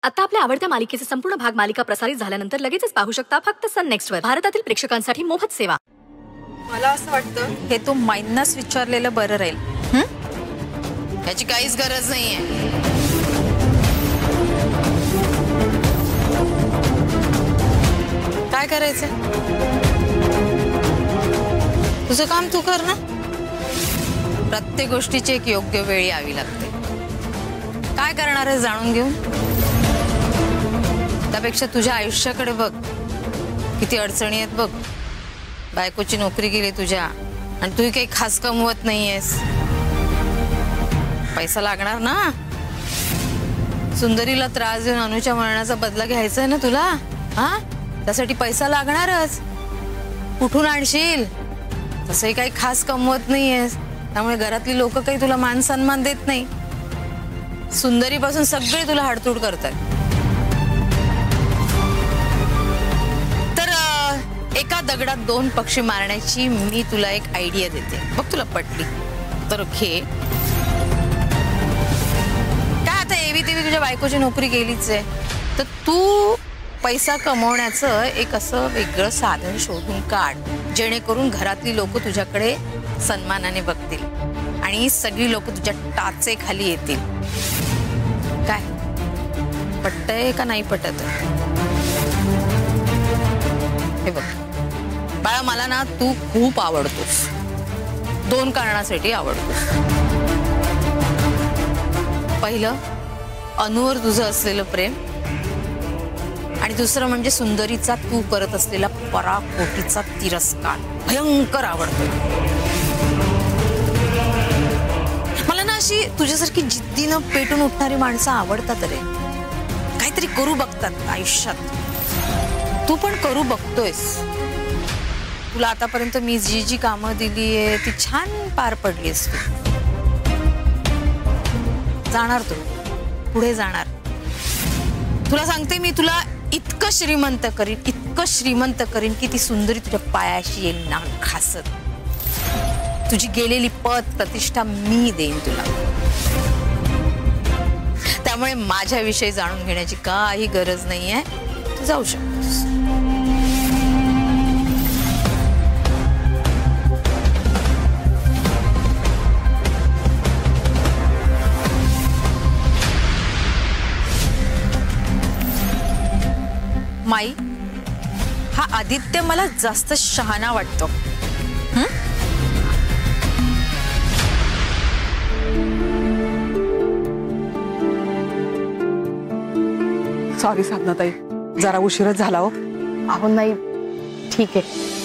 आता आपल्या आवडत्या मालिकेचे संपूर्ण भाग मालिका प्रसारित झाल्यानंतर लगेचच पाहू शकता फक्त सन नेक्स्ट वर. भारतातील प्रेक्षकांसाठी मोफत सेवा. मला असं वाटतं हे तू माईंनाच विचारलेलं बरं राहील. याची काहीच गरज नाहीये. काय करायचं? तुझं काम तू कर ना. प्रत्येक गोष्टीची एक योग्य वेळ यावी लागते. काय करणार आहे जाणून घेऊन? त्यापेक्षा तुझ्या आयुष्याकडे बघ. किती अडचणी आहेत बघ. बायकोची नोकरी गेली तुझ्या आणि तू काही खास कमवत नाहीयेस. पैसा लागणार ना. सुंदरीला त्रास देऊन अनुच्या मरणाचा बदला घ्यायचा आहे ना तुला. हा, त्यासाठी पैसा लागणारच. कुठून आणशील? तसंही काही खास कमवत नाहीयेस, त्यामुळे घरातली लोक काही तुला मान सन्मान देत नाही. सुंदरीपासून सगळे तुला हाडतूड करतात. तर एका दगडात दोन पक्षी मारण्याची मी तुला एक आयडिया देते. बघ तुला पटली तर घे. काय आता एवी तेवी तुझ्या बायकोची नोकरी गेलीच आहे, तर तू पैसा कमवण्याचं एक असं वेगळं साधन शोधून काढ, जेणेकरून घरातली लोक तुझ्याकडे सन्मानाने बघतील आणि सगळी लोक तुझ्या टाचे खाली येतील. काय पटतंय का नाही पटत? हे बघ बाळा, मला ना तू खूप आवडतोस. दोन कारणासाठी आवडतोस. पहिलं, अनुवर तुझं असलेलं प्रेम, आणि दुसरं म्हणजे सुंदरीचा तू करत असलेला पराकोटीचा तिरस्कार भयंकर आवडतो. मला ना अशी तुझ्यासारखी जिद्दीनं पेटून उठणारी माणसं आवडतात रे. काहीतरी करू बघतात आयुष्यात. तू पण करू बघतोयस. तुला आतापर्यंत मी जी जी कामं दिली आहे ती छान पार पडलीस तू. जाणार तू पुढे जाणार. तुला सांगते मी, तुला इतकं श्रीमंत करीन की ती सुंदरी तुझ्या पायाशी येईल ना खासत. तुझी गेलेली पद प्रतिष्ठा मी देईन तुला. त्यामुळे माझ्याविषयी जाणून घेण्याची काही गरज नाहीये. तू जाऊ शकतोस. माई, हा आदित्य मला जास्त शहाणा वाटतो. सॉरी साधनाताई, जरा उशीरच झाला हो. अहो नाही, ठीक आहे.